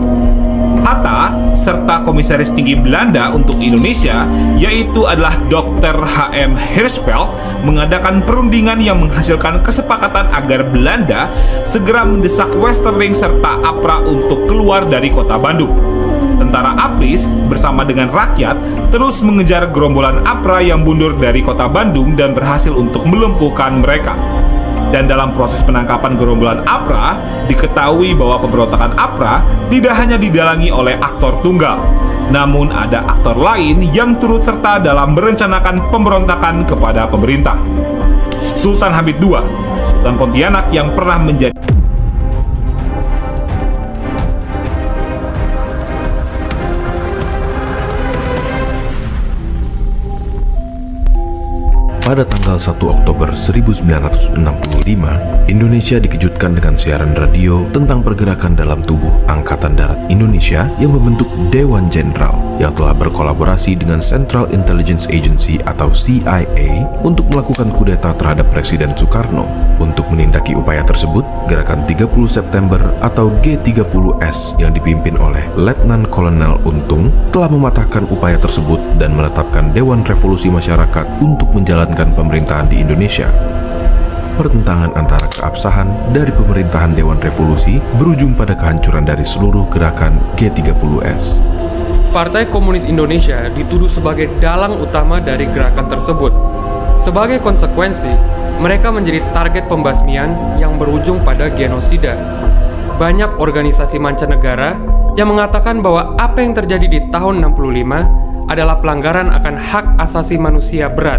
Hatta serta Komisaris Tinggi Belanda untuk Indonesia, yaitu adalah Dr. H.M. Hirschfeld, mengadakan perundingan yang menghasilkan kesepakatan agar Belanda segera mendesak Westerling serta APRA untuk keluar dari kota Bandung. Tentara APRIS bersama dengan rakyat terus mengejar gerombolan APRA yang mundur dari kota Bandung dan berhasil untuk melumpuhkan mereka. Dan dalam proses penangkapan gerombolan APRA, diketahui bahwa pemberontakan APRA tidak hanya didalangi oleh aktor tunggal, namun ada aktor lain yang turut serta dalam merencanakan pemberontakan kepada pemerintah. Sultan Hamid II, Sultan Pontianak yang pernah menjadi Pada tanggal 1 Oktober 1965, Indonesia dikejutkan dengan siaran radio tentang pergerakan dalam tubuh Angkatan Darat Indonesia yang membentuk Dewan Jenderal yang telah berkolaborasi dengan Central Intelligence Agency atau CIA untuk melakukan kudeta terhadap Presiden Soekarno. Untuk menindaki upaya tersebut, Gerakan 30 September atau G30S yang dipimpin oleh Letnan Kolonel Untung telah mematahkan upaya tersebut dan menetapkan Dewan Revolusi Masyarakat untuk menjalankan pemerintahan di Indonesia. Pertentangan antara keabsahan dari pemerintahan Dewan Revolusi berujung pada kehancuran dari seluruh gerakan G30S. Partai Komunis Indonesia dituduh sebagai dalang utama dari gerakan tersebut. Sebagai konsekuensi, mereka menjadi target pembasmian yang berujung pada genosida. Banyak organisasi mancanegara yang mengatakan bahwa apa yang terjadi di tahun 65 adalah pelanggaran akan hak asasi manusia berat.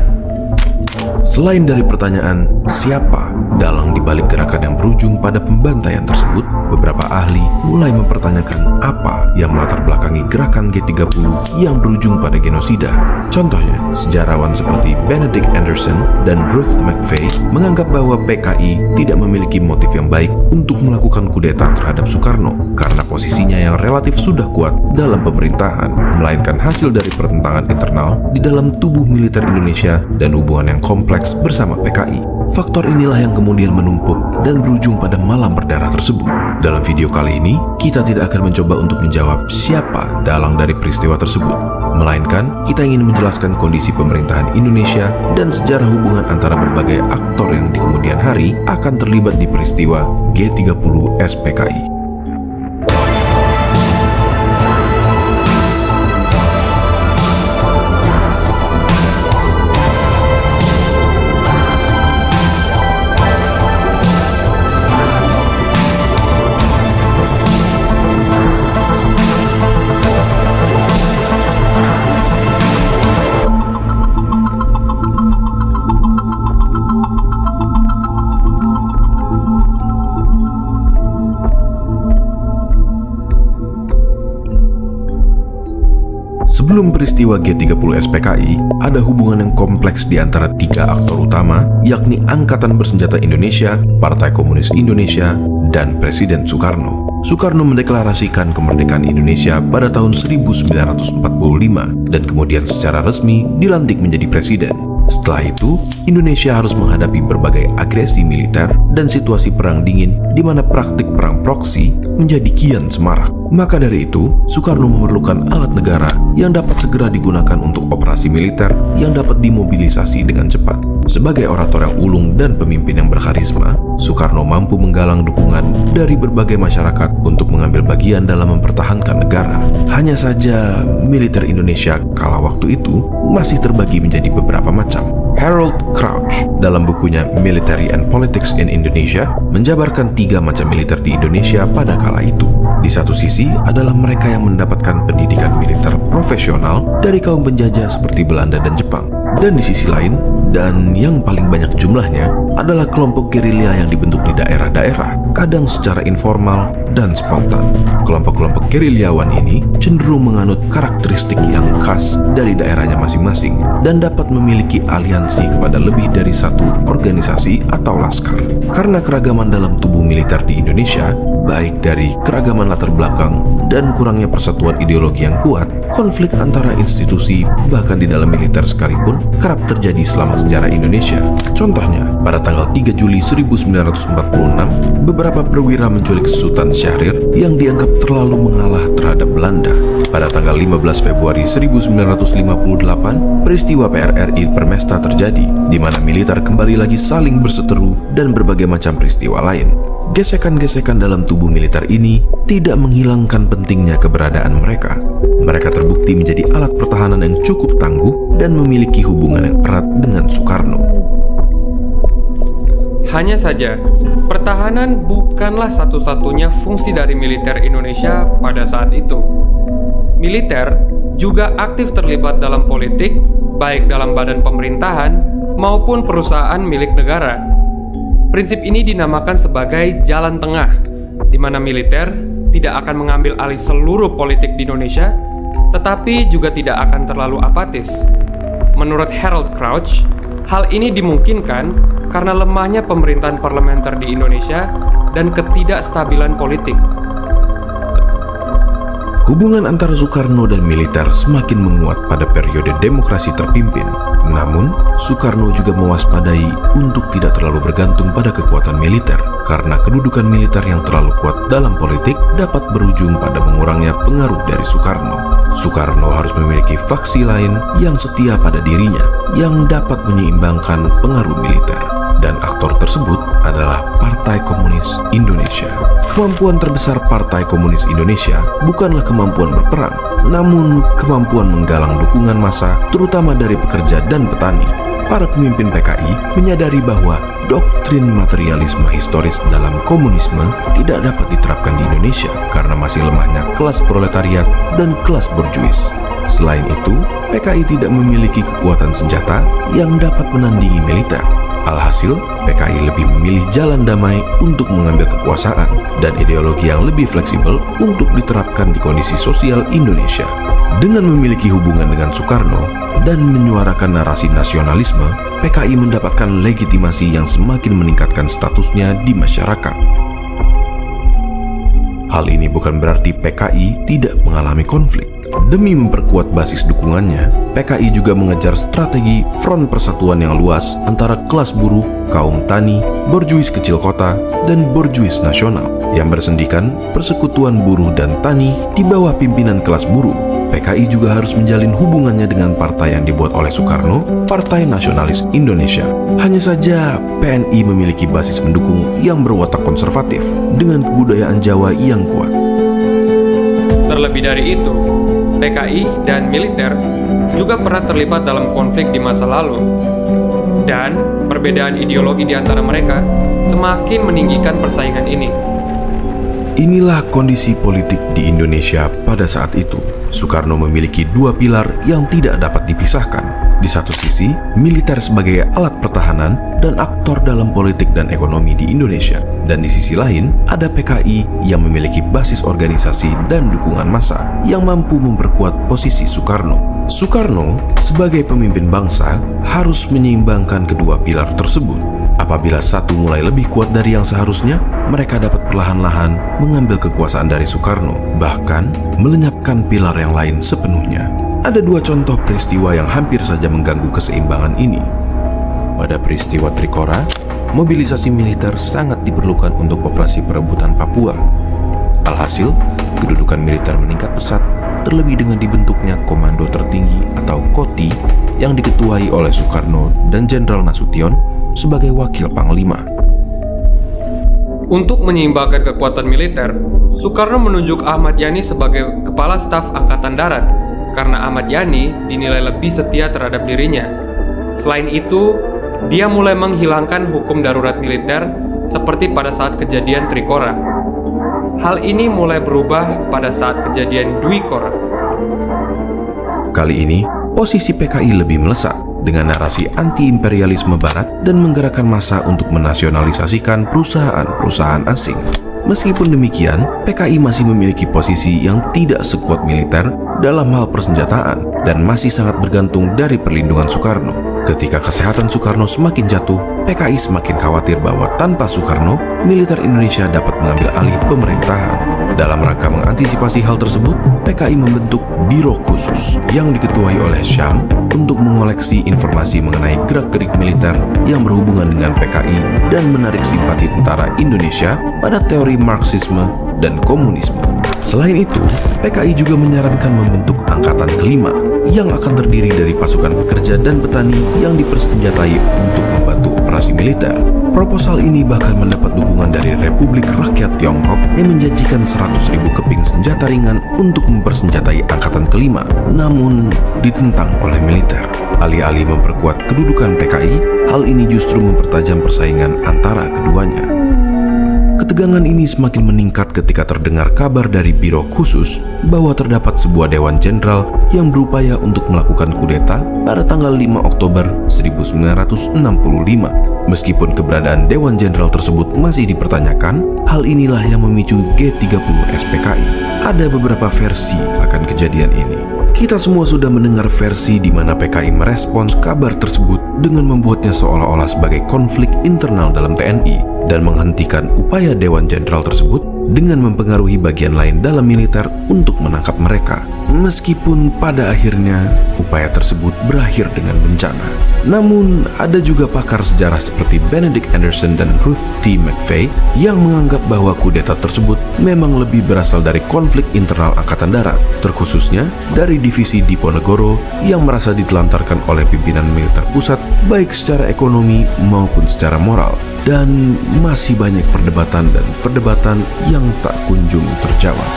Selain dari pertanyaan siapa Dalang dibalik gerakan yang berujung pada pembantaian tersebut, beberapa ahli mulai mempertanyakan apa yang melatar belakangi gerakan G30 yang berujung pada genosida. Contohnya, sejarawan seperti Benedict Anderson dan Ruth McVeigh menganggap bahwa PKI tidak memiliki motif yang baik untuk melakukan kudeta terhadap Soekarno karena posisinya yang relatif sudah kuat dalam pemerintahan, melainkan hasil dari pertentangan internal di dalam tubuh militer Indonesia dan hubungan yang kompleks bersama PKI. Faktor inilah yang kemudian menumpuk dan berujung pada malam berdarah tersebut. Dalam video kali ini, kita tidak akan mencoba untuk menjawab siapa dalang dari peristiwa tersebut, melainkan kita ingin menjelaskan kondisi pemerintahan Indonesia dan sejarah hubungan antara berbagai aktor yang di kemudian hari akan terlibat di peristiwa G30 SPKI. Sebelum peristiwa G30 SPKI, ada hubungan yang kompleks di antara tiga aktor utama, yakni Angkatan Bersenjata Indonesia, Partai Komunis Indonesia, dan Presiden Soekarno. Soekarno mendeklarasikan kemerdekaan Indonesia pada tahun 1945 dan kemudian secara resmi dilantik menjadi presiden. Setelah itu, Indonesia harus menghadapi berbagai agresi militer dan situasi perang dingin di mana praktik perang proksi menjadi kian semarak. Maka dari itu, Soekarno memerlukan alat negara yang dapat segera digunakan untuk operasi militer yang dapat dimobilisasi dengan cepat. Sebagai orator yang ulung dan pemimpin yang berkarisma, Soekarno mampu menggalang dukungan dari berbagai masyarakat untuk mengambil bagian dalam mempertahankan negara. Hanya saja, militer Indonesia kala waktu itu masih terbagi menjadi beberapa macam. Harold Crouch dalam bukunya Military and Politics in Indonesia menjabarkan tiga macam militer di Indonesia pada kala itu. Di satu sisi adalah mereka yang mendapatkan pendidikan militer profesional dari kaum penjajah seperti Belanda dan Jepang. Dan di sisi lain, dan yang paling banyak jumlahnya, adalah kelompok gerilya yang dibentuk di daerah-daerah, kadang secara informal dan spontan. Kelompok-kelompok gerilyawan ini cenderung menganut karakteristik yang khas dari daerahnya masing-masing dan dapat memiliki aliansi kepada lebih dari satu organisasi atau laskar. Karena keragaman dalam tubuh militer di Indonesia, baik dari keragaman latar belakang dan kurangnya persatuan ideologi yang kuat, konflik antara institusi bahkan di dalam militer sekalipun kerap terjadi selama sejarah Indonesia. Contohnya, pada tanggal 3 Juli 1946, beberapa perwira menculik Sultan Syahrir yang dianggap terlalu mengalah terhadap Belanda. Pada tanggal 15 Februari 1958, peristiwa PRRI Permesta terjadi, di mana militer kembali lagi saling berseteru dan berbagai macam peristiwa lain. Gesekan-gesekan dalam tubuh militer ini tidak menghilangkan pentingnya keberadaan mereka. Mereka terbukti menjadi alat pertahanan yang cukup tangguh dan memiliki hubungan yang erat dengan Soekarno. Hanya saja, pertahanan bukanlah satu-satunya fungsi dari militer Indonesia pada saat itu. Militer juga aktif terlibat dalam politik, baik dalam badan pemerintahan maupun perusahaan milik negara. Prinsip ini dinamakan sebagai jalan tengah, di mana militer tidak akan mengambil alih seluruh politik di Indonesia, tetapi juga tidak akan terlalu apatis. Menurut Harold Crouch, hal ini dimungkinkan karena lemahnya pemerintahan parlementer di Indonesia dan ketidakstabilan politik. Hubungan antara Soekarno dan militer semakin menguat pada periode demokrasi terpimpin. Namun, Soekarno juga mewaspadai untuk tidak terlalu bergantung pada kekuatan militer, karena kedudukan militer yang terlalu kuat dalam politik dapat berujung pada mengurangnya pengaruh dari Soekarno. Soekarno harus memiliki faksi lain yang setia pada dirinya, yang dapat menyeimbangkan pengaruh militer. Dan aktor tersebut adalah Partai Komunis Indonesia. Kemampuan terbesar Partai Komunis Indonesia bukanlah kemampuan berperang, namun kemampuan menggalang dukungan massa, terutama dari pekerja dan petani. Para pemimpin PKI menyadari bahwa doktrin materialisme historis dalam komunisme tidak dapat diterapkan di Indonesia karena masih lemahnya kelas proletariat dan kelas borjuis. Selain itu, PKI tidak memiliki kekuatan senjata yang dapat menandingi militer. Alhasil, PKI lebih memilih jalan damai untuk mengambil kekuasaan dan ideologi yang lebih fleksibel untuk diterapkan di kondisi sosial Indonesia. Dengan memiliki hubungan dengan Soekarno dan menyuarakan narasi nasionalisme, PKI mendapatkan legitimasi yang semakin meningkatkan statusnya di masyarakat. Hal ini bukan berarti PKI tidak mengalami konflik. Demi memperkuat basis dukungannya, PKI juga mengejar strategi front persatuan yang luas antara kelas buruh, kaum tani, borjuis kecil kota, dan borjuis nasional yang bersendikan persekutuan buruh dan tani di bawah pimpinan kelas buruh. PKI juga harus menjalin hubungannya dengan partai yang dibuat oleh Soekarno, Partai Nasionalis Indonesia. Hanya saja, PNI memiliki basis pendukung yang berwatak konservatif dengan kebudayaan Jawa yang kuat. Terlebih dari itu, PKI dan militer juga pernah terlibat dalam konflik di masa lalu. Dan perbedaan ideologi di antara mereka semakin meninggikan persaingan ini. Inilah kondisi politik di Indonesia pada saat itu. Soekarno memiliki dua pilar yang tidak dapat dipisahkan. Di satu sisi, militer sebagai alat pertahanan dan aktor dalam politik dan ekonomi di Indonesia. Dan di sisi lain, ada PKI yang memiliki basis organisasi dan dukungan massa yang mampu memperkuat posisi Soekarno. Soekarno, sebagai pemimpin bangsa, harus menyeimbangkan kedua pilar tersebut. Apabila satu mulai lebih kuat dari yang seharusnya, mereka dapat perlahan-lahan mengambil kekuasaan dari Soekarno, bahkan melenyapkan pilar yang lain sepenuhnya. Ada dua contoh peristiwa yang hampir saja mengganggu keseimbangan ini. Pada peristiwa Trikora, mobilisasi militer sangat diperlukan untuk operasi perebutan Papua. Alhasil, kedudukan militer meningkat pesat, terlebih dengan dibentuknya Komando Tertinggi atau KOTI yang diketuai oleh Soekarno dan Jenderal Nasution sebagai wakil panglima. Untuk menyeimbangkan kekuatan militer, Soekarno menunjuk Ahmad Yani sebagai Kepala Staf Angkatan Darat karena Ahmad Yani dinilai lebih setia terhadap dirinya. Selain itu, dia mulai menghilangkan hukum darurat militer seperti pada saat kejadian Trikora. Hal ini mulai berubah pada saat kejadian Dwi Kora. Kali ini, posisi PKI lebih melesat dengan narasi anti-imperialisme barat dan menggerakkan massa untuk menasionalisasikan perusahaan-perusahaan asing. Meskipun demikian, PKI masih memiliki posisi yang tidak sekuat militer dalam hal persenjataan dan masih sangat bergantung dari perlindungan Soekarno. Ketika kesehatan Soekarno semakin jatuh, PKI semakin khawatir bahwa tanpa Soekarno, militer Indonesia dapat mengambil alih pemerintahan. Dalam rangka mengantisipasi hal tersebut, PKI membentuk Biro Khusus yang diketuai oleh Syam untuk mengoleksi informasi mengenai gerak-gerik militer yang berhubungan dengan PKI dan menarik simpati tentara Indonesia pada teori Marxisme dan komunisme. Selain itu, PKI juga menyarankan membentuk Angkatan Kelima yang akan terdiri dari pasukan pekerja dan petani yang dipersenjatai untuk membantu operasi militer. Proposal ini bahkan mendapat dukungan dari Republik Rakyat Tiongkok yang menjanjikan 100.000 keping senjata ringan untuk mempersenjatai Angkatan Kelima, namun ditentang oleh militer. Alih-alih memperkuat kedudukan PKI, hal ini justru mempertajam persaingan antara keduanya. Ketegangan ini semakin meningkat ketika terdengar kabar dari Biro Khusus bahwa terdapat sebuah Dewan Jenderal yang berupaya untuk melakukan kudeta pada tanggal 5 Oktober 1965. Meskipun keberadaan Dewan Jenderal tersebut masih dipertanyakan, hal inilah yang memicu G30 SPKI. Ada beberapa versi akan kejadian ini. Kita semua sudah mendengar versi di mana PKI merespons kabar tersebut dengan membuatnya seolah-olah sebagai konflik internal dalam TNI dan menghentikan upaya Dewan Jenderal tersebut dengan mempengaruhi bagian lain dalam militer untuk menangkap mereka. Meskipun pada akhirnya upaya tersebut berakhir dengan bencana. Namun ada juga pakar sejarah seperti Benedict Anderson dan Ruth T. McVeigh yang menganggap bahwa kudeta tersebut memang lebih berasal dari konflik internal Angkatan Darat, terkhususnya dari divisi Diponegoro yang merasa ditelantarkan oleh pimpinan militer pusat baik secara ekonomi maupun secara moral. Dan masih banyak perdebatan yang tak kunjung terjawab.